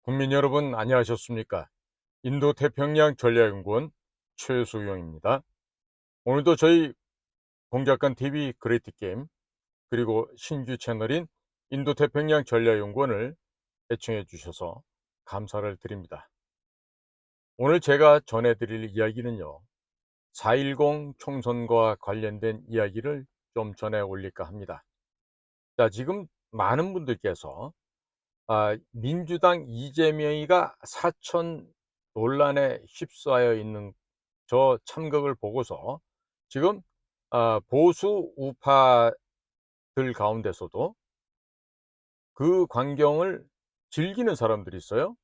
국민 여러분 안녕하셨습니까? 인도태평양 전략연구원 최수용입니다. 오늘도 저희 공작관 TV 그레이트 게임 그리고 신규 채널인 인도태평양 전략연구원을 애청해 주셔서 감사를 드립니다. 오늘 제가 전해드릴 이야기는요, 4.10 총선과 관련된 이야기를 좀 전해 올릴까 합니다. 자, 지금 많은 분들께서 민주당 이재명이가 사천 논란에 휩싸여 있는 저 참극을 보고서 지금 보수 우파들 가운데서도 그 광경을 즐기는 사람들이 있어요.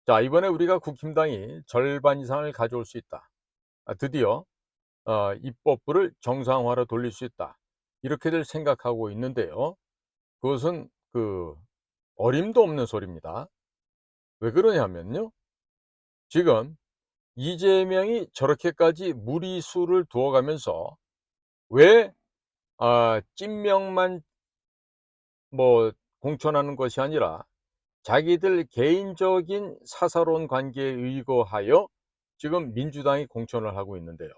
자, 이번에 우리가 국힘당이 절반 이상을 가져올 수 있다. 드디어 입법부를 정상화로 돌릴 수 있다. 이렇게들 생각하고 있는데요. 그것은 어림도 없는 소리입니다. 왜 그러냐면요. 지금 이재명이 저렇게까지 무리수를 두어가면서 왜 찐명만 공천하는 것이 아니라 자기들 개인적인 사사로운 관계에 의거하여 지금 민주당이 공천을 하고 있는데요.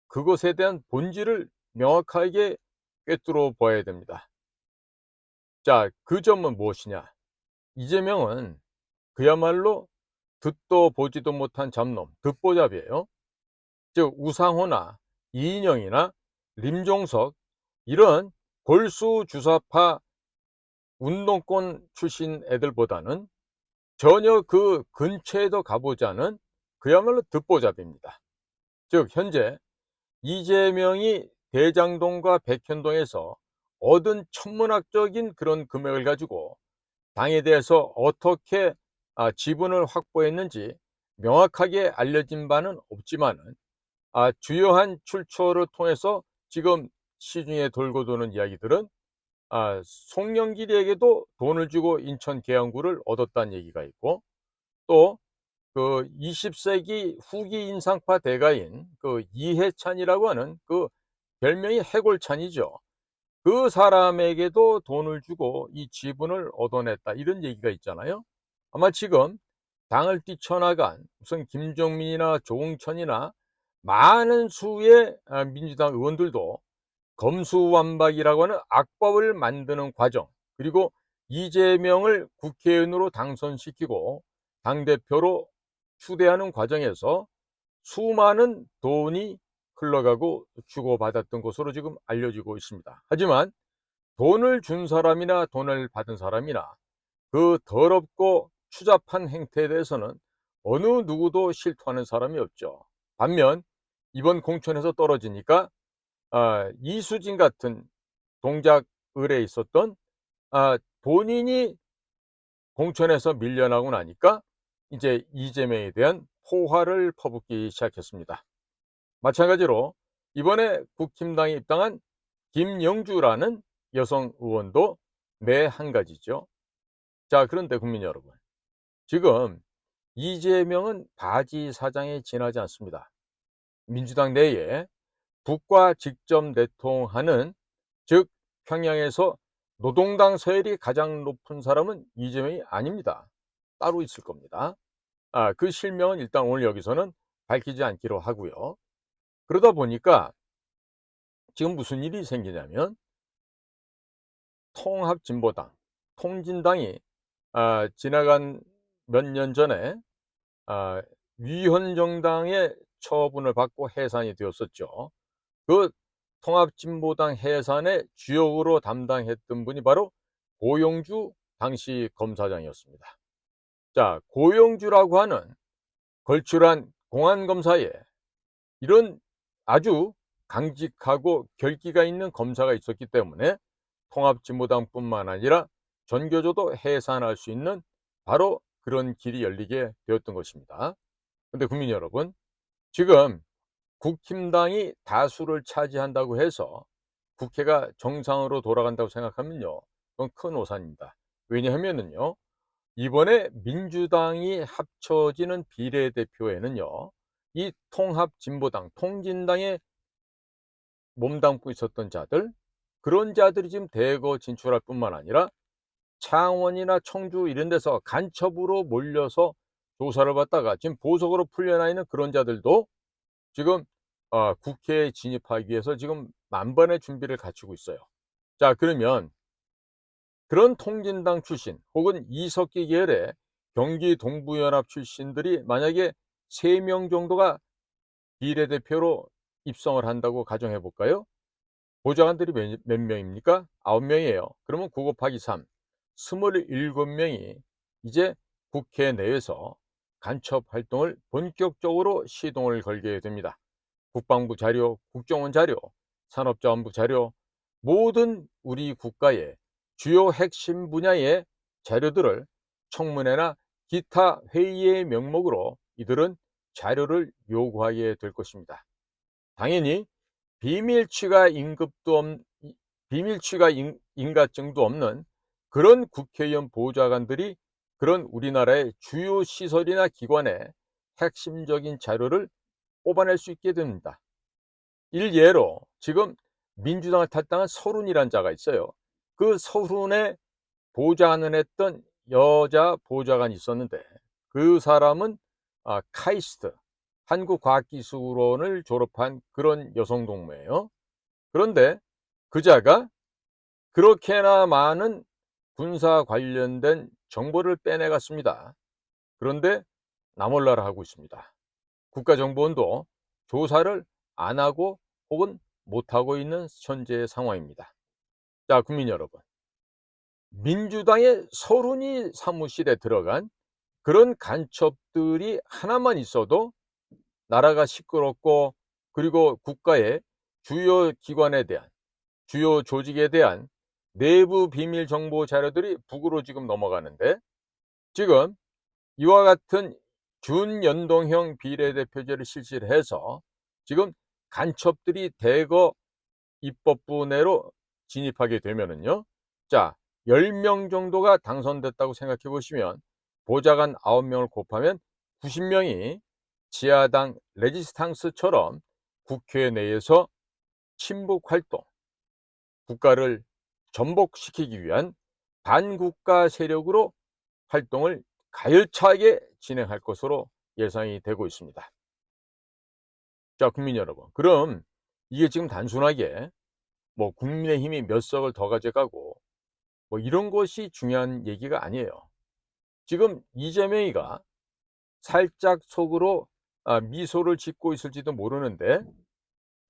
그것에 대한 본질을 명확하게 꿰뚫어 봐야 됩니다. 자, 그 점은 무엇이냐? 이재명은 그야말로 듣도 보지도 못한 잡놈, 듣보잡이에요. 즉 우상호나 이인영이나 림종석 이런 골수 주사파 운동권 출신 애들보다는 전혀 그 근처에도 가보지 않은 그야말로 듣보잡입니다. 즉 현재 이재명이 대장동과 백현동에서 얻은 천문학적인 그런 금액을 가지고 당에 대해서 어떻게 지분을 확보했는지 명확하게 알려진 바는 없지만은 주요한 출처를 통해서 지금 시중에 돌고 도는 이야기들은 송영길에게도 돈을 주고 인천 계양구를 얻었다는 얘기가 있고, 또 그 20세기 후기 인상파 대가인 그 이해찬이라고 하는 그 별명이 해골찬이죠. 그 사람에게도 돈을 주고 이 지분을 얻어냈다, 이런 얘기가 있잖아요. 아마 지금 당을 뛰쳐나간 무슨 김종민이나 조응천이나 많은 수의 민주당 의원들도 검수완박이라고 하는 악법을 만드는 과정, 그리고 이재명을 국회의원으로 당선시키고 당대표로 추대하는 과정에서 수많은 돈이 흘러가고 주고받았던 것으로 지금 알려지고 있습니다. 하지만 돈을 준 사람이나 돈을 받은 사람이나 그 더럽고 추잡한 행태에 대해서는 어느 누구도 실토하는 사람이 없죠. 반면 이번 공천에서 떨어지니까 이수진 같은 동작 을에 있었던 본인이 공천에서 밀려나고 나니까 이제 이재명에 대한 포화를 퍼붓기 시작했습니다. 마찬가지로 이번에 국힘당에 입당한 김영주라는 여성 의원도 매 한 가지죠. 자, 그런데 국민 여러분, 지금 이재명은 바지 사장에 지나지 않습니다. 민주당 내에 북과 직접 내통하는, 즉 평양에서 노동당 서열이 가장 높은 사람은 이재명이 아닙니다. 따로 있을 겁니다. 그 실명은 일단 오늘 여기서는 밝히지 않기로 하고요. 그러다 보니까 지금 무슨 일이 생기냐면, 통합진보당, 통진당이 지나간 몇 년 전에 위헌정당의 처분을 받고 해산이 되었었죠. 그 통합진보당 해산의 주역으로 담당했던 분이 바로 고용주 당시 검사장이었습니다. 자, 고용주라고 하는 걸출한 공안검사에 이런 아주 강직하고 결기가 있는 검사가 있었기 때문에 통합진보당뿐만 아니라 전교조도 해산할 수 있는 바로 그런 길이 열리게 되었던 것입니다. 근데 국민 여러분, 지금 국힘당이 다수를 차지한다고 해서 국회가 정상으로 돌아간다고 생각하면요, 그건 큰 오산입니다. 왜냐하면은요, 이번에 민주당이 합쳐지는 비례대표에는요, 이 통합진보당, 통진당에 몸담고 있었던 자들, 그런 자들이 지금 대거 진출할 뿐만 아니라 창원이나 청주 이런 데서 간첩으로 몰려서 조사를 받다가 지금 보석으로 풀려나 있는 그런 자들도 지금 국회에 진입하기 위해서 지금 만반의 준비를 갖추고 있어요. 자, 그러면 그런 통진당 출신 혹은 이석기 계열의 경기 동부연합 출신들이 만약에 3명 정도가 비례대표로 입성을 한다고 가정해 볼까요? 보좌관들이 몇 명입니까? 9명이에요. 그러면 9 곱하기 3, 27명이 이제 국회 내에서 간첩 활동을 본격적으로 시동을 걸게 됩니다. 국방부 자료, 국정원 자료, 산업자원부 자료, 모든 우리 국가의 주요 핵심 분야의 자료들을 청문회나 기타 회의의 명목으로 이들은 자료를 요구하게 될 것입니다. 당연히 비밀 취가 비밀 취가 인가증도 없는 그런 국회의원 보좌관들이 그런 우리나라의 주요 시설이나 기관의 핵심적인 자료를 뽑아낼 수 있게 됩니다. 일예로 지금 민주당을 탈당한 서른이라는 자가 있어요. 그 서른에 보좌관을 했던 여자 보좌관이 있었는데 그 사람은 카이스트 한국과학기술원을 졸업한 그런 여성 동무예요. 그런데 그자가 그렇게나 많은 군사 관련된 정보를 빼내갔습니다. 그런데 나몰라라 하고 있습니다. 국가정보원도 조사를 안 하고 혹은 못하고 있는 현재의 상황입니다. 자, 국민 여러분, 민주당의 서른이 사무실에 들어간 그런 간첩들이 하나만 있어도 나라가 시끄럽고, 그리고 국가의 주요 기관에 대한, 주요 조직에 대한 내부 비밀 정보 자료들이 북으로 지금 넘어가는데, 지금 이와 같은 준연동형 비례대표제를 실시를 해서 지금 간첩들이 대거 입법부 내로 진입하게 되면은요. 자, 10명 정도가 당선됐다고 생각해 보시면 보좌관 9명을 곱하면 90명이 지하당 레지스탕스처럼 국회 내에서 친북 활동, 국가를 전복시키기 위한 반국가 세력으로 활동을 가열차게 진행할 것으로 예상이 되고 있습니다. 자, 국민 여러분, 그럼 이게 지금 단순하게 뭐 국민의힘이 몇 석을 더 가져가고 뭐 이런 것이 중요한 얘기가 아니에요. 지금 이재명이가 살짝 속으로 미소를 짓고 있을지도 모르는데,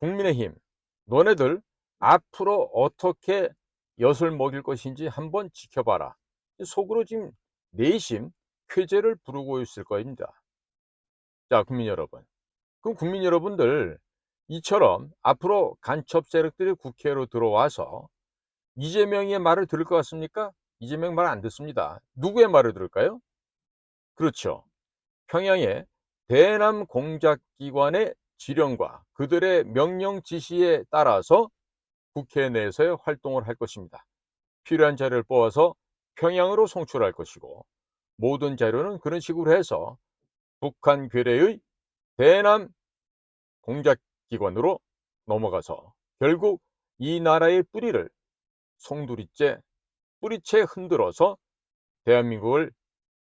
국민의힘 너네들 앞으로 어떻게 엿을 먹일 것인지 한번 지켜봐라. 속으로 지금 내심 쾌재를 부르고 있을 겁니다. 자, 국민 여러분, 그럼 국민 여러분들 이처럼 앞으로 간첩 세력들이 국회로 들어와서 이재명의 말을 들을 것 같습니까? 이재명 말 안 듣습니다. 누구의 말을 들을까요? 그렇죠. 평양의 대남 공작기관의 지령과 그들의 명령 지시에 따라서 국회 내에서의 활동을 할 것입니다. 필요한 자료를 뽑아서 평양으로 송출할 것이고, 모든 자료는 그런 식으로 해서 북한 괴뢰의 대남 공작기관으로 넘어가서 결국 이 나라의 뿌리를 뿌리채 흔들어서 대한민국을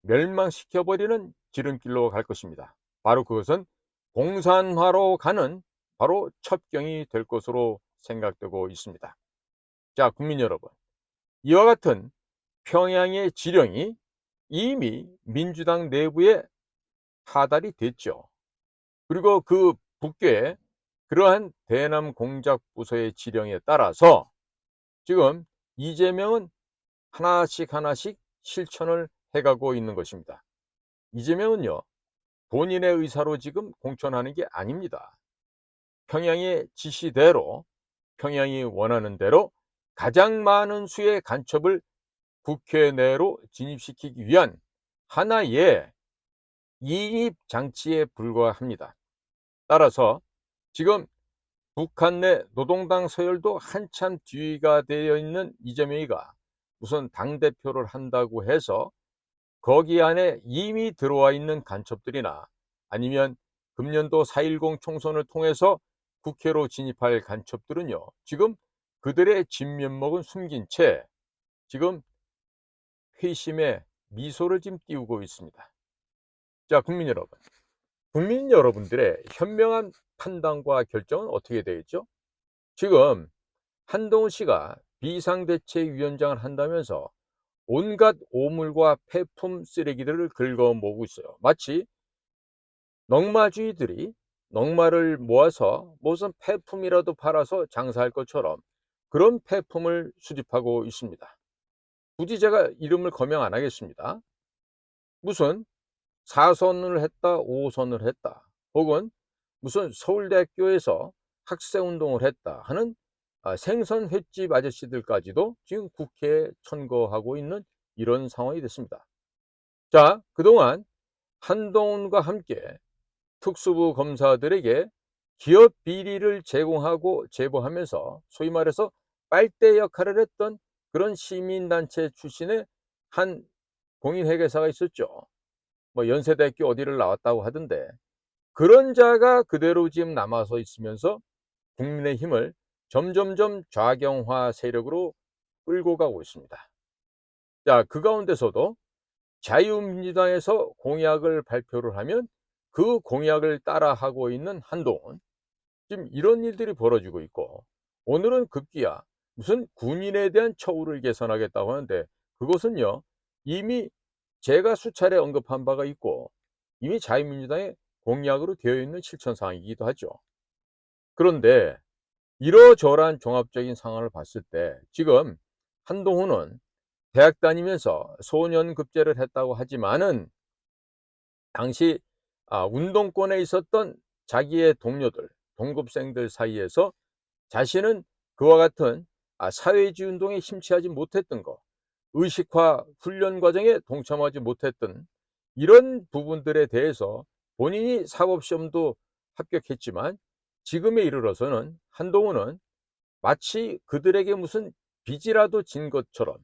멸망시켜버리는 지름길로 갈 것입니다. 바로 그것은 공산화로 가는 바로 첩경이 될 것으로 생각되고 있습니다. 자, 국민 여러분, 이와 같은 평양의 지령이 이미 민주당 내부에 하달이 됐죠. 그리고 그 북괴 그러한 대남 공작 부서의 지령에 따라서 지금 이재명은 하나씩 실천을 해가고 있는 것입니다. 이재명은요, 본인의 의사로 지금 공천하는 게 아닙니다. 평양의 지시대로, 평양이 원하는 대로 가장 많은 수의 간첩을 국회 내로 진입시키기 위한 하나의 이입 장치에 불과합니다. 따라서 지금 북한 내 노동당 서열도 한참 뒤가 되어 있는 이재명이가 무슨 당대표를 한다고 해서 거기 안에 이미 들어와 있는 간첩들이나 아니면 금년도 4.10 총선을 통해서 국회로 진입할 간첩들은요, 지금 그들의 진면목은 숨긴 채 지금 회심의 미소를 지금 띄우고 있습니다. 자, 국민 여러분. 국민 여러분들의 현명한 판단과 결정은 어떻게 되겠죠? 지금 한동훈 씨가 비상대책위원장을 한다면서 온갖 오물과 폐품 쓰레기들을 긁어 모으고 있어요. 마치 넝마주의들이 넝마를 모아서 무슨 폐품이라도 팔아서 장사할 것처럼 그런 폐품을 수집하고 있습니다. 굳이 제가 이름을 거명 안 하겠습니다. 무슨 4선을 했다, 5선을 했다, 혹은 무슨 서울대학교에서 학생운동을 했다 하는 생선 횟집 아저씨들까지도 지금 국회에 천거하고 있는 이런 상황이 됐습니다. 자, 그동안 한동훈과 함께 특수부 검사들에게 기업 비리를 제공하고 제보하면서 소위 말해서 빨대 역할을 했던 그런 시민단체 출신의 한 공인회계사가 있었죠. 뭐 연세대학교 어디를 나왔다고 하던데 그런 자가 그대로 지금 남아서 있으면서 국민의힘을 점점점 좌경화 세력으로 끌고 가고 있습니다. 자, 그 가운데서도 자유민주당에서 공약을 발표를 하면 그 공약을 따라하고 있는 한동훈, 지금 이런 일들이 벌어지고 있고, 오늘은 급기야 무슨 군인에 대한 처우를 개선하겠다고 하는데 그것은요 이미 제가 수차례 언급한 바가 있고 이미 자유민주당의 공약으로 되어 있는 실천사항이기도 하죠. 그런데 이러저러한 종합적인 상황을 봤을 때 지금 한동훈은 대학 다니면서 소년급제를 했다고 하지만은 당시 운동권에 있었던 자기의 동료들, 동급생들 사이에서 자신은 그와 같은 사회주의 운동에 심취하지 못했던 것, 의식화 훈련 과정에 동참하지 못했던 이런 부분들에 대해서 본인이 사법시험도 합격했지만 지금에 이르러서는 한동훈은 마치 그들에게 무슨 빚이라도 진 것처럼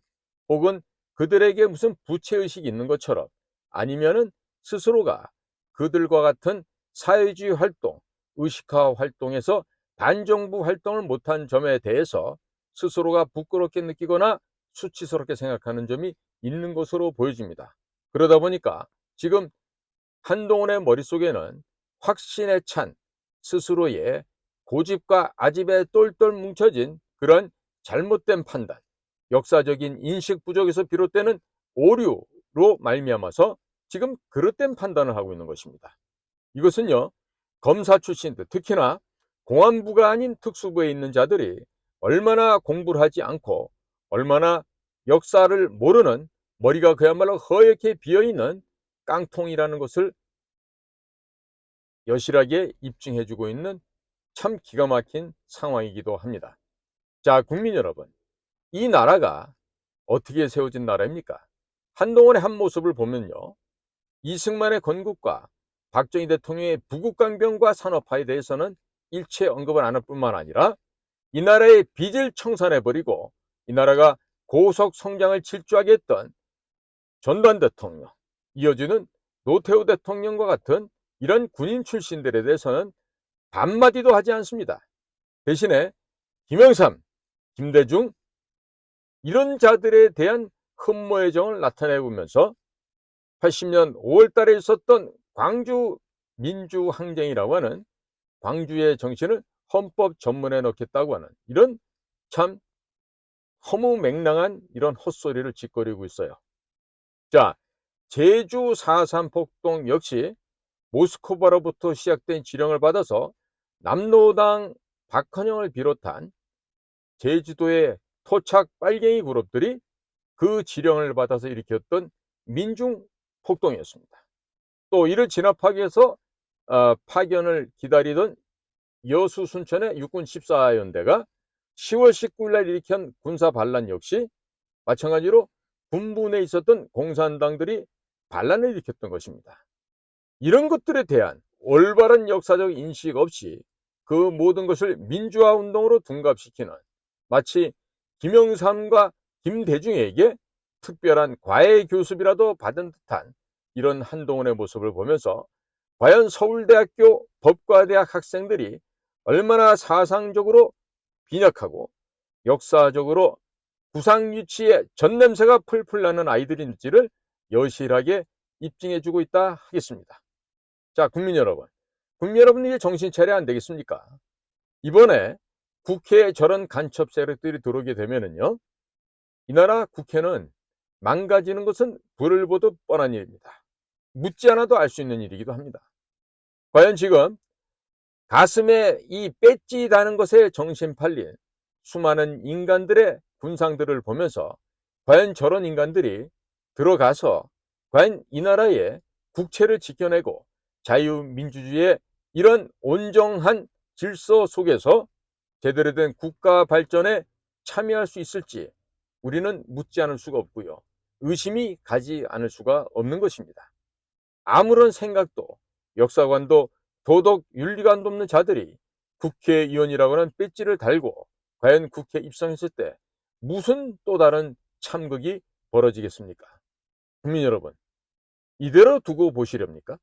혹은 그들에게 무슨 부채의식이 있는 것처럼 아니면은 스스로가 그들과 같은 사회주의 활동, 의식화 활동에서 반정부 활동을 못한 점에 대해서 스스로가 부끄럽게 느끼거나 수치스럽게 생각하는 점이 있는 것으로 보여집니다. 그러다 보니까 지금 한동훈의 머릿속에는 확신에 찬 스스로의 고집과 아집에 똘똘 뭉쳐진 그런 잘못된 판단, 역사적인 인식 부족에서 비롯되는 오류로 말미암아서 지금 그릇된 판단을 하고 있는 것입니다. 이것은요 검사 출신들, 특히나 공안부가 아닌 특수부에 있는 자들이 얼마나 공부를 하지 않고 얼마나 역사를 모르는 머리가 그야말로 허옇게 비어있는 깡통이라는 것을 여실하게 입증해주고 있는 참 기가 막힌 상황이기도 합니다. 자, 국민 여러분, 이 나라가 어떻게 세워진 나라입니까? 한동훈의 한 모습을 보면요, 이승만의 건국과 박정희 대통령의 부국강병과 산업화에 대해서는 일체 언급을 안 할 뿐만 아니라 이 나라의 빚을 청산해버리고 이 나라가 고속 성장을 질주하게 했던 전두환 대통령, 이어지는 노태우 대통령과 같은 이런 군인 출신들에 대해서는 반마디도 하지 않습니다. 대신에 김영삼, 김대중 이런 자들에 대한 흠모의 정을 나타내보면서 80년 5월 달에 있었던 광주 민주항쟁이라고 하는 광주의 정신을 헌법 전문에 넣겠다고 하는 이런 참 허무맹랑한 이런 헛소리를 짓거리고 있어요. 자, 제주 4.3 폭동 역시 모스크바로부터 시작된 지령을 받아서 남로당 박헌영을 비롯한 제주도의 토착 빨갱이 그룹들이 그 지령을 받아서 일으켰던 민중 폭동이었습니다. 또 이를 진압하기 위해서 파견을 기다리던 여수 순천의 육군 14연대가 10월 19일 날 일으킨 군사 반란 역시 마찬가지로 군부 내에 있었던 공산당들이 반란을 일으켰던 것입니다. 이런 것들에 대한 올바른 역사적 인식 없이 그 모든 것을 민주화 운동으로 둔갑시키는 마치 김영삼과 김대중에게 특별한 과외 교습이라도 받은 듯한 이런 한동훈의 모습을 보면서 과연 서울대학교 법과대학 학생들이 얼마나 사상적으로 빈약하고 역사적으로 구상유치의 전냄새가 풀풀 나는 아이들인지를 여실하게 입증해주고 있다 하겠습니다. 자, 국민 여러분. 국민 여러분, 이제 정신 차려야 안 되겠습니까? 이번에 국회에 저런 간첩 세력들이 들어오게 되면은요, 이 나라 국회는 망가지는 것은 불을 보듯 뻔한 일입니다. 묻지 않아도 알 수 있는 일이기도 합니다. 과연 지금 가슴에 이 배지 다는 것에 정신 팔린 수많은 인간들의 군상들을 보면서 과연 저런 인간들이 들어가서 과연 이 나라의 국채를 지켜내고 자유민주주의의 이런 온정한 질서 속에서 제대로 된 국가 발전에 참여할 수 있을지 우리는 묻지 않을 수가 없고요. 의심이 가지 않을 수가 없는 것입니다. 아무런 생각도 역사관도 도덕 윤리관도 없는 자들이 국회의원이라고 하는 배지를 달고 과연 국회에 입성했을 때 무슨 또 다른 참극이 벌어지겠습니까? 국민 여러분, 이대로 두고 보시렵니까?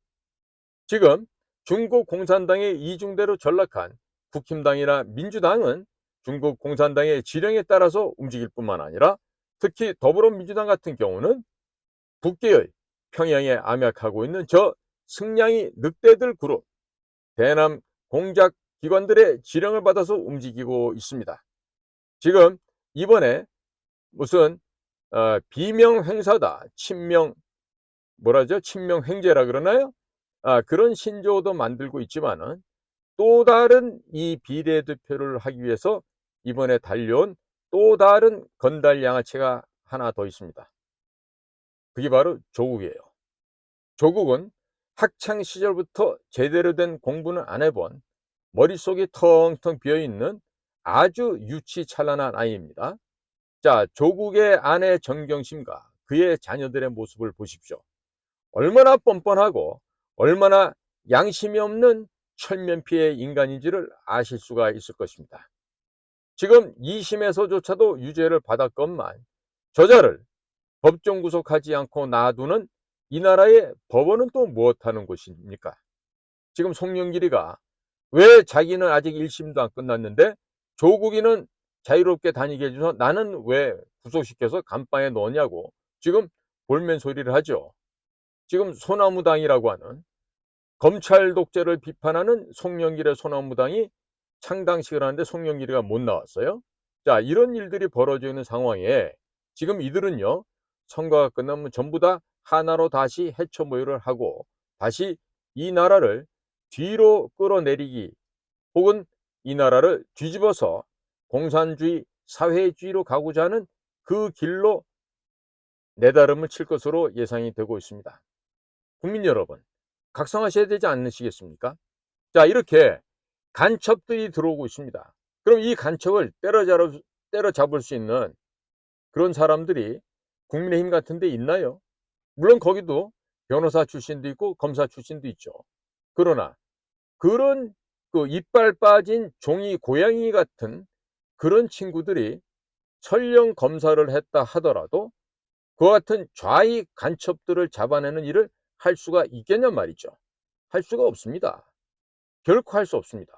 지금 중국 공산당의 이중대로 전락한 국힘당이나 민주당은 중국 공산당의 지령에 따라서 움직일 뿐만 아니라 특히 더불어민주당 같은 경우는 북계의 평양에 암약하고 있는 저 승냥이 늑대들 그룹 대남 공작 기관들의 지령을 받아서 움직이고 있습니다. 지금 이번에 무슨 비명 행사다, 친명 행제라 그러나요? 그런 신조어도 만들고 있지만은 또 다른 이 비례대표를 하기 위해서 이번에 달려온 또 다른 건달 양아치가 하나 더 있습니다. 그게 바로 조국이에요. 조국은 학창 시절부터 제대로 된 공부는 안 해본 머릿속이 텅텅 비어있는 아주 유치찬란한 아이입니다. 자, 조국의 아내 정경심과 그의 자녀들의 모습을 보십시오. 얼마나 뻔뻔하고 얼마나 양심이 없는 철면피의 인간인지를 아실 수가 있을 것입니다. 지금 2심에서조차도 유죄를 받았건만 저자를 법정 구속하지 않고 놔두는 이 나라의 법원은 또 무엇하는 곳입니까? 지금 송영길이가 왜 자기는 아직 1심도 안 끝났는데 조국이는 자유롭게 다니게 해줘서 나는 왜 구속시켜서 감방에 넣냐고 지금 볼멘 소리를 하죠. 지금 소나무당이라고 하는 검찰 독재를 비판하는 송영길의 소나무당이 창당식을 하는데 송영길이가 못 나왔어요. 자, 이런 일들이 벌어져 있는 상황에 지금 이들은요, 선거가 끝나면 전부 다 하나로 다시 해쳐 모여를 하고 다시 이 나라를 뒤로 끌어내리기 혹은 이 나라를 뒤집어서 공산주의 사회주의로 가고자 하는 그 길로 내다름을 칠 것으로 예상이 되고 있습니다. 국민 여러분, 각성하셔야 되지 않으시겠습니까? 자, 이렇게 간첩들이 들어오고 있습니다. 그럼 이 간첩을 때려잡을 수 있는 그런 사람들이 국민의힘 같은 데 있나요? 물론 거기도 변호사 출신도 있고 검사 출신도 있죠. 그러나 그런 그 이빨 빠진 종이 고양이 같은 그런 친구들이 설령 검사를 했다 하더라도 그와 같은 좌익 간첩들을 잡아내는 일을 할 수가 있겠냔 말이죠. 할 수가 없습니다. 결코 할 수 없습니다.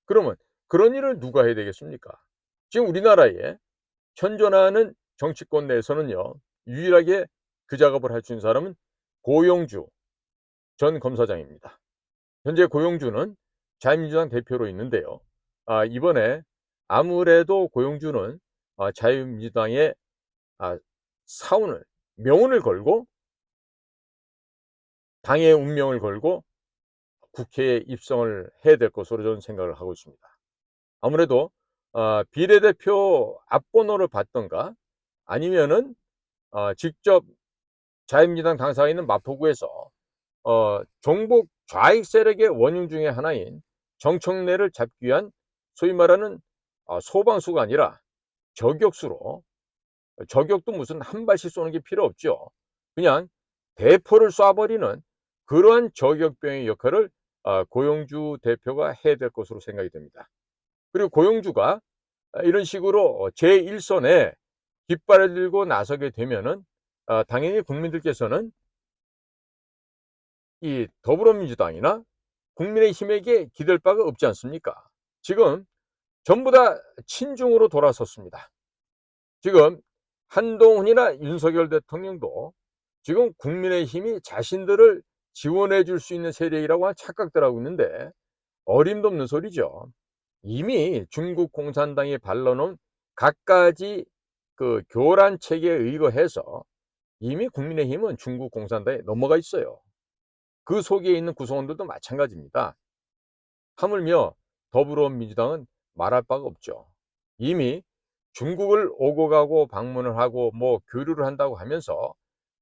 그러면 그런 일을 누가 해야 되겠습니까? 지금 우리나라에 현존하는 정치권 내에서는요, 유일하게 그 작업을 할 수 있는 사람은 고용주 전 검사장입니다. 현재 고용주는 자유민주당 대표로 있는데요. 이번에 아무래도 고용주는 자유민주당의 사운을, 명운을 걸고 당의 운명을 걸고 국회에 입성을 해야 될 것으로 저는 생각을 하고 있습니다. 아무래도 비례대표 앞번호를 받던가 아니면은 직접 자유민주당 당사가 있는 마포구에서 종북 좌익 세력의 원흉 중에 하나인 정청래를 잡기 위한 소위 말하는 소방수가 아니라 저격수로, 저격도 무슨 한 발씩 쏘는 게 필요 없죠. 그냥 대포를 쏴버리는 그러한 저격병의 역할을 고용주 대표가 해야 될 것으로 생각이 됩니다. 그리고 고용주가 이런 식으로 제1선에 깃발을 들고 나서게 되면은 당연히 국민들께서는 이 더불어민주당이나 국민의힘에게 기댈 바가 없지 않습니까? 지금 전부 다 친중으로 돌아섰습니다. 지금 한동훈이나 윤석열 대통령도 지금 국민의힘이 자신들을 지원해 줄 수 있는 세력이라고 착각들 하고 있는데 어림도 없는 소리죠. 이미 중국 공산당이 발라놓은 갖가지 그 교란 체계에 의거해서 이미 국민의힘은 중국 공산당에 넘어가 있어요. 그 속에 있는 구성원들도 마찬가지입니다. 하물며 더불어민주당은 말할 바가 없죠. 이미 중국을 오고 가고 방문을 하고 뭐 교류를 한다고 하면서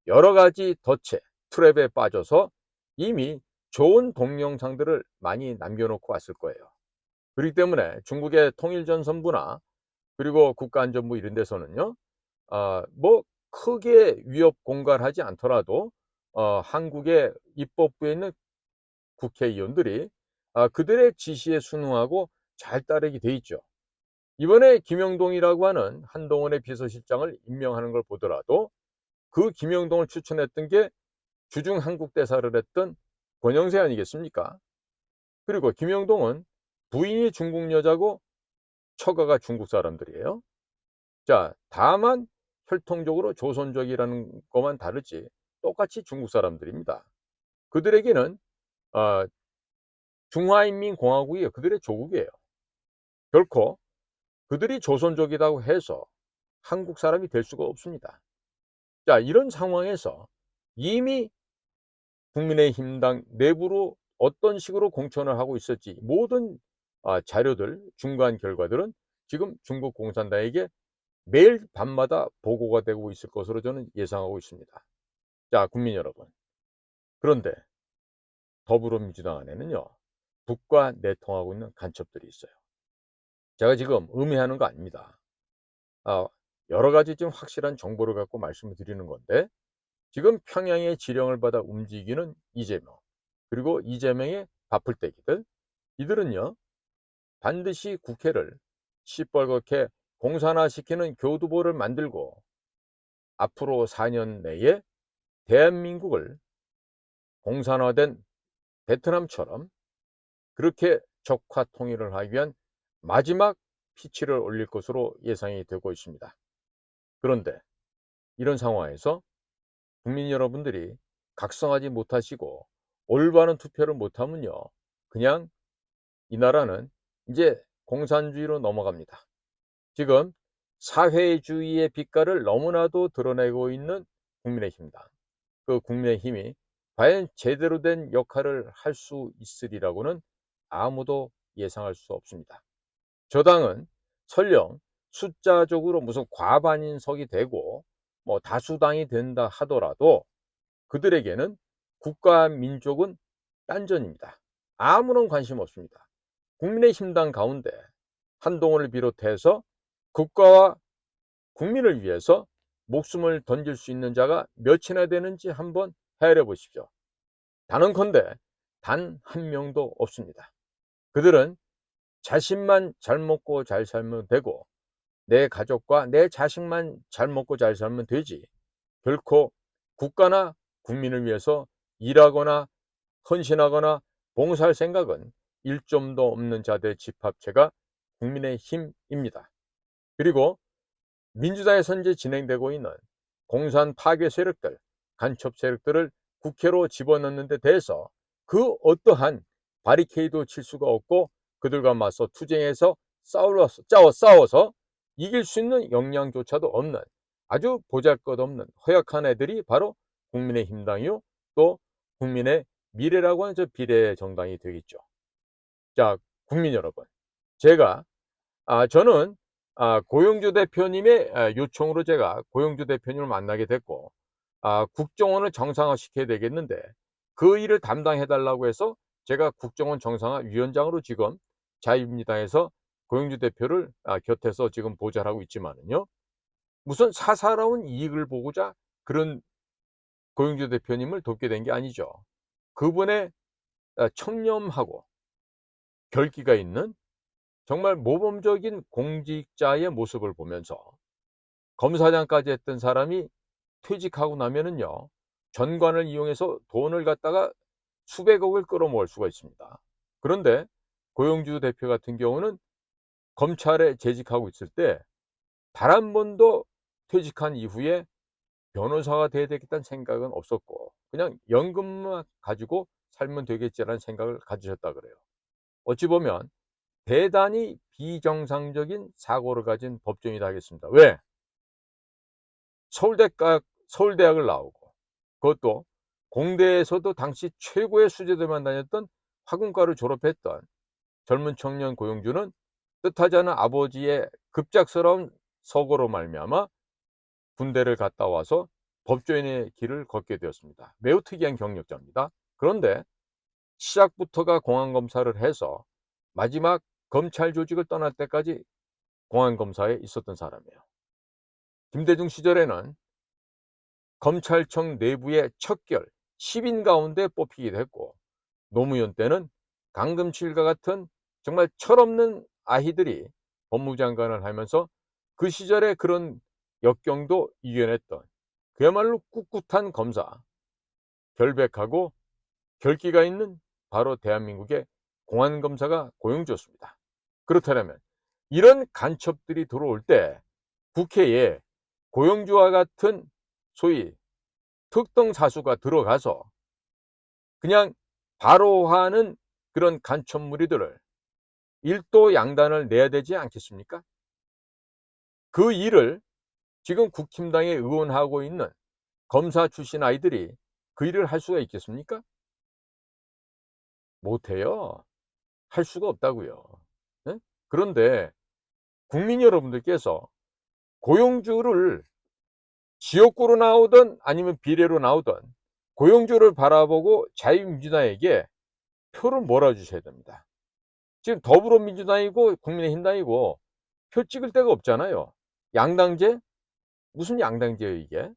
여러 가지 덫에 트랩에 빠져서 이미 좋은 동영상들을 많이 남겨놓고 왔을 거예요. 그렇기 때문에 중국의 통일전선부나 그리고 국가안전부 이런 데서는요, 뭐 크게 위협 공갈하지 않더라도 한국의 입법부에 있는 국회의원들이 그들의 지시에 순응하고 잘 따르게 돼 있죠. 이번에 김영동이라고 하는 한동훈의 비서실장을 임명하는 걸 보더라도 그 김영동을 추천했던 게 주중 한국 대사를 했던 권영세 아니겠습니까? 그리고 김영동은 부인이 중국 여자고 처가가 중국 사람들이에요. 자, 다만 혈통적으로 조선족이라는 것만 다르지 똑같이 중국 사람들입니다. 그들에게는 중화인민공화국이 그들의 조국이에요. 결코 그들이 조선족이라고 해서 한국 사람이 될 수가 없습니다. 자, 이런 상황에서 이미 국민의힘당 내부로 어떤 식으로 공천을 하고 있었지 모든 자료들, 중간 결과들은 지금 중국 공산당에게 매일 밤마다 보고가 되고 있을 것으로 저는 예상하고 있습니다. 자, 국민 여러분. 그런데 더불어민주당 안에는요, 북과 내통하고 있는 간첩들이 있어요. 제가 지금 음해하는 거 아닙니다. 여러 가지 좀 확실한 정보를 갖고 말씀을 드리는 건데, 지금 평양의 지령을 받아 움직이는 이재명, 그리고 이재명의 바풀떼기들, 이들은요, 반드시 국회를 시뻘겋게 공산화시키는 교두보를 만들고 앞으로 4년 내에 대한민국을 공산화된 베트남처럼 그렇게 적화 통일을 하기 위한 마지막 피치를 올릴 것으로 예상이 되고 있습니다. 그런데 이런 상황에서 국민 여러분들이 각성하지 못하시고 올바른 투표를 못하면요, 그냥 이 나라는 이제 공산주의로 넘어갑니다. 지금 사회주의의 빛깔을 너무나도 드러내고 있는 국민의힘당. 그 국민의힘이 과연 제대로 된 역할을 할 수 있으리라고는 아무도 예상할 수 없습니다. 저 당은 설령 숫자적으로 무슨 과반인석이 되고 뭐 다수당이 된다 하더라도 그들에게는 국가 민족은 딴전입니다. 아무런 관심 없습니다. 국민의힘당 가운데 한동훈을 비롯해서 국가와 국민을 위해서 목숨을 던질 수 있는 자가 몇이나 되는지 한번 헤아려 보십시오. 단언컨대 단 한 명도 없습니다. 그들은 자신만 잘 먹고 잘 살면 되고 내 가족과 내 자식만 잘 먹고 잘 살면 되지 결코 국가나 국민을 위해서 일하거나 헌신하거나 봉사할 생각은 일점도 없는 자들의 집합체가 국민의힘입니다. 그리고 민주당에서 현재 진행되고 있는 공산 파괴 세력들, 간첩 세력들을 국회로 집어넣는 데 대해서 그 어떠한 바리케이도 칠 수가 없고 그들과 맞서 투쟁해서 싸워서 이길 수 있는 역량조차도 없는 아주 보잘것없는 허약한 애들이 바로 국민의힘당이요 또 국민의 미래라고 하는 저 비례 정당이 되겠죠. 자, 국민 여러분, 제가 저는 고영주 대표님의 요청으로 제가 고영주 대표님을 만나게 됐고 국정원을 정상화시켜야 되겠는데 그 일을 담당해 달라고 해서 제가 국정원 정상화 위원장으로 지금 자유민주당에서 고영주 대표를 곁에서 지금 보좌하고 있지만은요. 무슨 사사로운 이익을 보고자 그런 고영주 대표님을 돕게 된 게 아니죠. 그분의 청렴하고 결기가 있는 정말 모범적인 공직자의 모습을 보면서 검사장까지 했던 사람이 퇴직하고 나면은요, 전관을 이용해서 돈을 갖다가 수백억을 끌어모을 수가 있습니다. 그런데 고영주 대표 같은 경우는 검찰에 재직하고 있을 때 단 한 번도 퇴직한 이후에 변호사가 돼야 되겠다는 생각은 없었고 그냥 연금만 가지고 살면 되겠지라는 생각을 가지셨다 그래요. 어찌 보면 대단히 비정상적인 사고를 가진 법조인이다 하겠습니다. 왜? 서울대학을 나오고 그것도 공대에서도 당시 최고의 수재들만 다녔던 화군과를 졸업했던 젊은 청년 고용주는 뜻하지 않은 아버지의 급작스러운 서거로 말미암아 군대를 갔다 와서 법조인의 길을 걷게 되었습니다. 매우 특이한 경력자입니다. 그런데 시작부터가 공안검사를 해서 마지막 검찰 조직을 떠날 때까지 공안검사에 있었던 사람이에요. 김대중 시절에는 검찰청 내부의 척결 10인 가운데 뽑히기도 했고 노무현 때는 강금칠과 같은 정말 철없는 아이들이 법무장관을 하면서 그 시절에 그런 역경도 이겨냈던 그야말로 꿋꿋한 검사, 결백하고 결기가 있는 바로 대한민국의 공안검사가 고용주였습니다. 그렇다면 이런 간첩들이 들어올 때 국회에 고용주와 같은 소위 특등사수가 들어가서 그냥 바로하는 그런 간첩 무리들을 일도 양단을 내야 되지 않겠습니까? 그 일을 지금 국힘당에 의원하고 있는 검사 출신 아이들이 그 일을 할 수가 있겠습니까? 못해요. 할 수가 없다고요. 네? 그런데 국민 여러분들께서 고용주를 지역구로 나오든 아니면 비례로 나오든 고용주를 바라보고 자유민주당에게 표를 몰아주셔야 됩니다. 지금 더불어민주당이고 국민의힘당이고 표 찍을 데가 없잖아요. 양당제? 무슨 양당제예요 이게?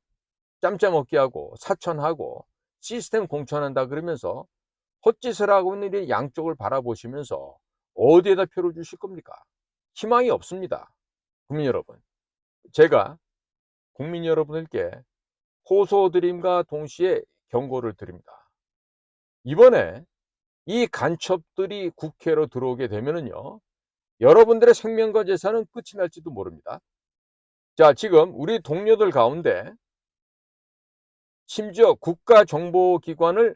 짬짬 먹기 하고 사천하고 시스템 공천한다 그러면서 헛짓을 하고 있는 이 양쪽을 바라보시면서 어디에다 표를 주실 겁니까? 희망이 없습니다. 국민 여러분, 제가 국민 여러분들께 호소드림과 동시에 경고를 드립니다. 이번에 이 간첩들이 국회로 들어오게 되면은요, 여러분들의 생명과 재산은 끝이 날지도 모릅니다. 자, 지금 우리 동료들 가운데 심지어 국가정보기관을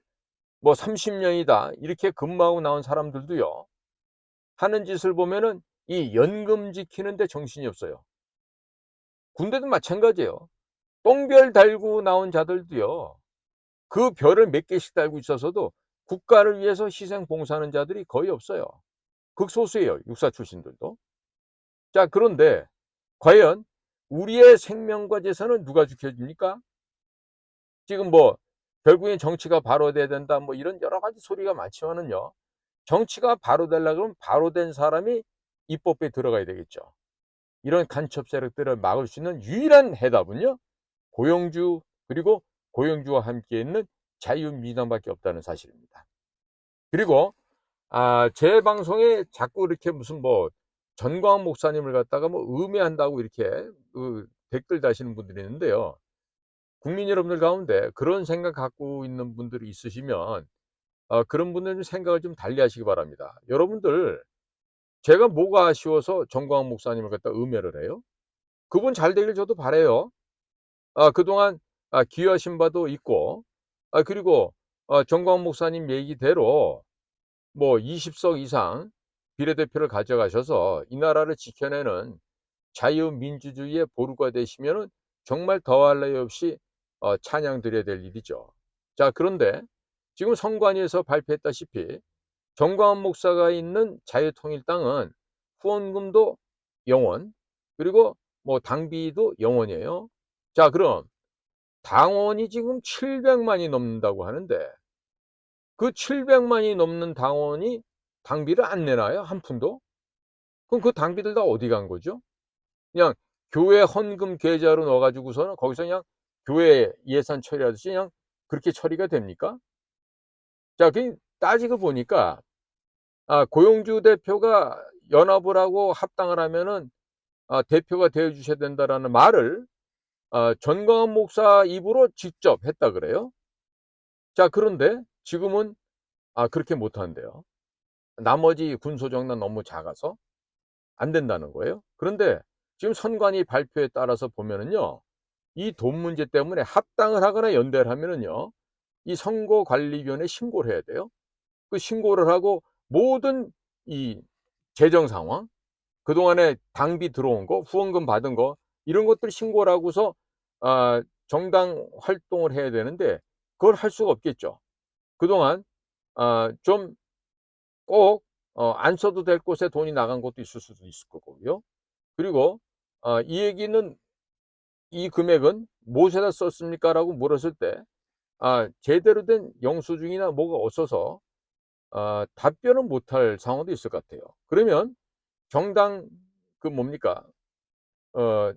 뭐 30년이다 이렇게 근무하고 나온 사람들도요, 하는 짓을 보면은 이 연금 지키는데 정신이 없어요. 군대도 마찬가지예요. 똥별 달고 나온 자들도요, 그 별을 몇 개씩 달고 있어서도 국가를 위해서 희생 봉사하는 자들이 거의 없어요. 극소수예요, 육사 출신들도. 자, 그런데 과연 우리의 생명과 재산은 누가 지켜줍니까? 지금 뭐 결국엔 정치가 바로 돼야 된다 뭐 이런 여러 가지 소리가 많지만은요, 정치가 바로 되려고 그러면 바로 된 사람이 입법에 들어가야 되겠죠. 이런 간첩 세력들을 막을 수 있는 유일한 해답은요, 고용주 그리고 고용주와 함께 있는 자유민주당밖에 없다는 사실입니다. 그리고 제 방송에 자꾸 이렇게 무슨 뭐 전광 목사님을 갖다가 뭐 음해한다고 이렇게 댓글 다시는 분들이 있는데요. 국민 여러분들 가운데 그런 생각 갖고 있는 분들이 있으시면 그런 분들은 생각을 좀 달리 하시기 바랍니다. 여러분들, 제가 뭐가 아쉬워서 전광 목사님을 갖다 음해를 해요? 그분 잘 되길 저도 바래요. 그동안 기여하신 바도 있고, 그리고 정광 목사님 얘기대로 뭐 20석 이상 비례대표를 가져가셔서 이 나라를 지켜내는 자유민주주의의 보루가 되시면은 정말 더할 나위 없이 찬양 드려야 될 일이죠. 자, 그런데 지금 선관위에서 발표했다시피 정광훈 목사가 있는 자유통일당은 후원금도 0원, 그리고 뭐 당비도 0원이에요. 자, 그럼 당원이 지금 700만이 넘는다고 하는데 그 700만이 넘는 당원이 당비를 안 내나요? 한 푼도? 그럼 그 당비들 다 어디 간 거죠? 그냥 교회 헌금 계좌로 넣어가지고서는 거기서 그냥 교회 예산 처리하듯이 그냥 그렇게 처리가 됩니까? 자, 그 따지고 보니까 고용주 대표가 연합을 하고 합당을 하면은 대표가 되어 주셔야 된다라는 말을 전광훈 목사 입으로 직접 했다 그래요. 자, 그런데 지금은 그렇게 못 한대요. 나머지 군소정당 너무 작아서 안 된다는 거예요. 그런데 지금 선관위 발표에 따라서 보면은요, 이 돈 문제 때문에 합당을 하거나 연대를 하면은요, 이 선거관리위원회에 신고를 해야 돼요. 그 신고를 하고 모든 이 재정 상황, 그동안에 당비 들어온 거, 후원금 받은 거, 이런 것들 신고를 하고서 정당 활동을 해야 되는데 그걸 할 수가 없겠죠. 그동안 좀 꼭 안 써도 될 곳에 돈이 나간 것도 있을 수도 있을 거고요. 그리고 이 얘기는, 이 금액은 무엇에다 썼습니까? 라고 물었을 때 제대로 된 영수증이나 뭐가 없어서 답변은 못할 상황도 있을 것 같아요. 그러면 정당 그 뭡니까? 어,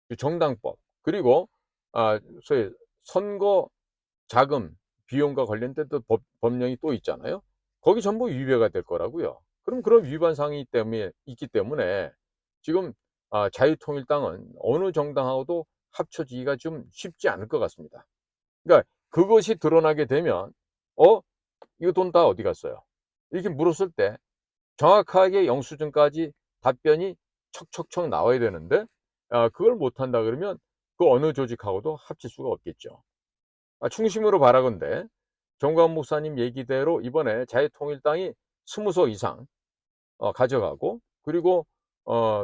그 정당법, 그리고 소위 선거 자금 비용과 관련된 또 법령이 또 있잖아요. 거기 전부 위배가 될 거라고요. 그럼 그런 위반 사항이 때문에 있기 때문에 지금 자유통일당은 어느 정당하고도 합쳐지기가 좀 쉽지 않을 것 같습니다. 그러니까 그것이 드러나게 되면 이거 돈 다 어디 갔어요? 이렇게 물었을 때 정확하게 영수증까지 답변이 척척척 나와야 되는데 그걸 못한다 그러면 그 어느 조직하고도 합칠 수가 없겠죠. 충심으로 바라건대 정광 목사님 얘기대로 이번에 자유통일당이 20석 이상 가져가고, 그리고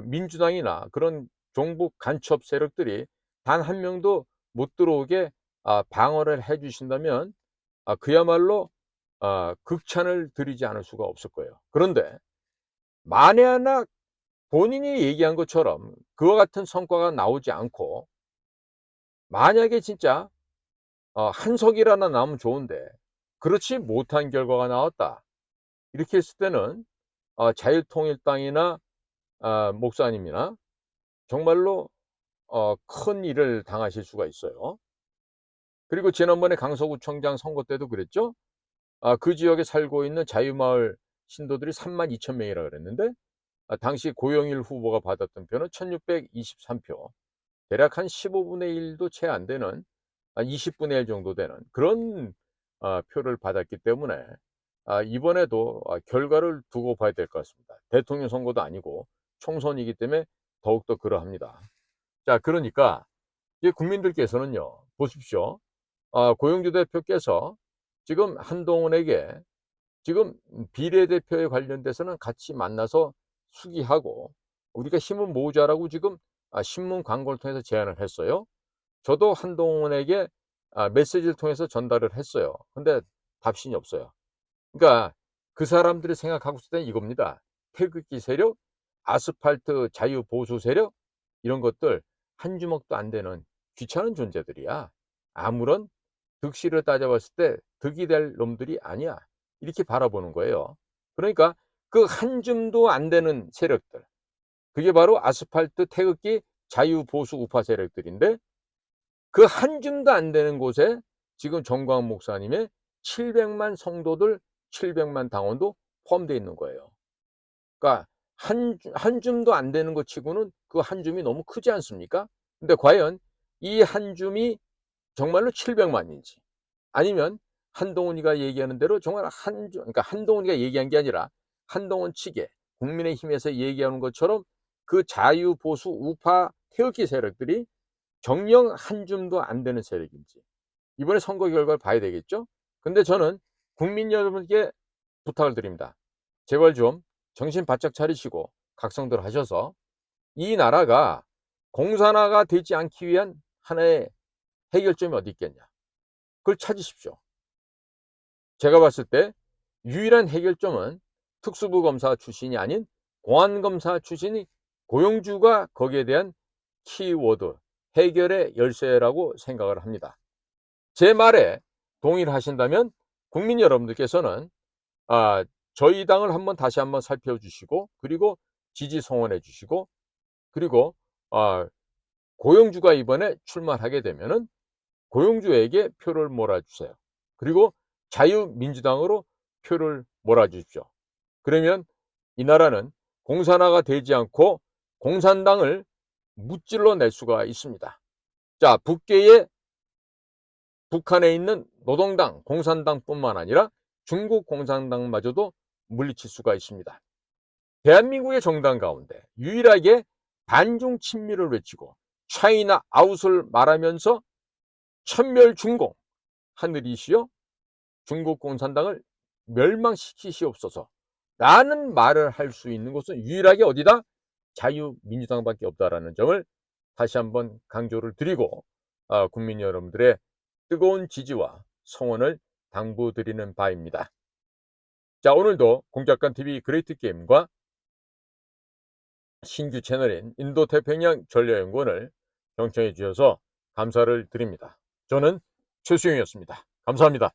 민주당이나 그런 종북 간첩 세력들이 단 한 명도 못 들어오게 방어를 해 주신다면 그야말로 극찬을 드리지 않을 수가 없을 거예요. 그런데 만에 하나 본인이 얘기한 것처럼 그와 같은 성과가 나오지 않고, 만약에 진짜 한 석이라나 나오면 좋은데 그렇지 못한 결과가 나왔다, 이렇게 했을 때는 자유통일당이나 목사님이나 정말로 큰 일을 당하실 수가 있어요. 그리고 지난번에 강서구청장 선거 때도 그랬죠. 그 지역에 살고 있는 자유마을 신도들이 32,000명이라 그랬는데 당시 고영일 후보가 받았던 표는 1623표, 대략 한 15분의 1도 채 안 되는 20분의 1 정도 되는 그런 표를 받았기 때문에 이번에도 결과를 두고 봐야 될 것 같습니다. 대통령 선거도 아니고 총선이기 때문에 더욱더 그러합니다. 자, 그러니까 이제 국민들께서는요, 보십시오. 고영주 대표께서 지금 한동훈에게 지금 비례대표에 관련돼서는 같이 만나서 수기하고 우리가 힘을 모으자라고 지금 신문 광고를 통해서 제안을 했어요. 저도 한동훈에게 메시지를 통해서 전달을 했어요. 근데 답신이 없어요. 그러니까 그 사람들이 생각하고 있을 때는 이겁니다. 태극기 세력, 아스팔트 자유 보수 세력, 이런 것들 한 주먹도 안 되는 귀찮은 존재들이야. 아무런 득실을 따져봤을 때 득이 될 놈들이 아니야. 이렇게 바라보는 거예요. 그러니까 그 한 줌도 안 되는 세력들, 그게 바로 아스팔트 태극기 자유 보수 우파 세력들인데, 그 한 줌도 안 되는 곳에 지금 정광훈 목사님의 700만 성도들, 700만 당원도 포함되어 있는 거예요. 그러니까 한 줌도 안 되는 것 치고는 그 한 줌이 너무 크지 않습니까? 근데 과연 이 한 줌이 정말로 700만인지, 아니면 한동훈이가 얘기하는 대로 정말 그러니까 한동훈이가 얘기한 게 아니라 한동훈 측에 국민의힘에서 얘기하는 것처럼 그 자유 보수 우파 태극기 세력들이 정령 한 줌도 안 되는 세력인지 이번에 선거 결과를 봐야 되겠죠. 근데 저는 국민 여러분께 부탁을 드립니다. 제발 좀 정신 바짝 차리시고 각성들 하셔서 이 나라가 공산화가 되지 않기 위한 하나의 해결점이 어디 있겠냐, 그걸 찾으십시오. 제가 봤을 때 유일한 해결점은 특수부 검사 출신이 아닌 공안검사 출신이 고용주가 거기에 대한 키워드, 해결의 열쇠라고 생각을 합니다. 제 말에 동의를 하신다면 국민 여러분들께서는 저희 당을 다시 한번 살펴주시고, 그리고 지지 성원해 주시고, 그리고 고용주가 이번에 출마하게 되면은 고용주에게 표를 몰아주세요. 그리고 자유민주당으로 표를 몰아주십시오. 그러면 이 나라는 공산화가 되지 않고 공산당을 무찔러 낼 수가 있습니다. 자, 북한에 있는 노동당, 공산당뿐만 아니라 중국 공산당마저도 물리칠 수가 있습니다. 대한민국의 정당 가운데 유일하게 반중 친미를 외치고 차이나 아웃을 말하면서 천멸중공, 하늘이시여 중국 공산당을 멸망시키시옵소서 라는 말을 할 수 있는 곳은 유일하게 어디다? 자유민주당밖에 없다라는 점을 다시 한번 강조를 드리고 국민 여러분들의 뜨거운 지지와 성원을 당부드리는 바입니다. 자, 오늘도 공작관TV 그레이트 게임과 신규 채널인 인도태평양 전략연구원을 경청해 주셔서 감사를 드립니다. 저는 최수영이었습니다. 감사합니다.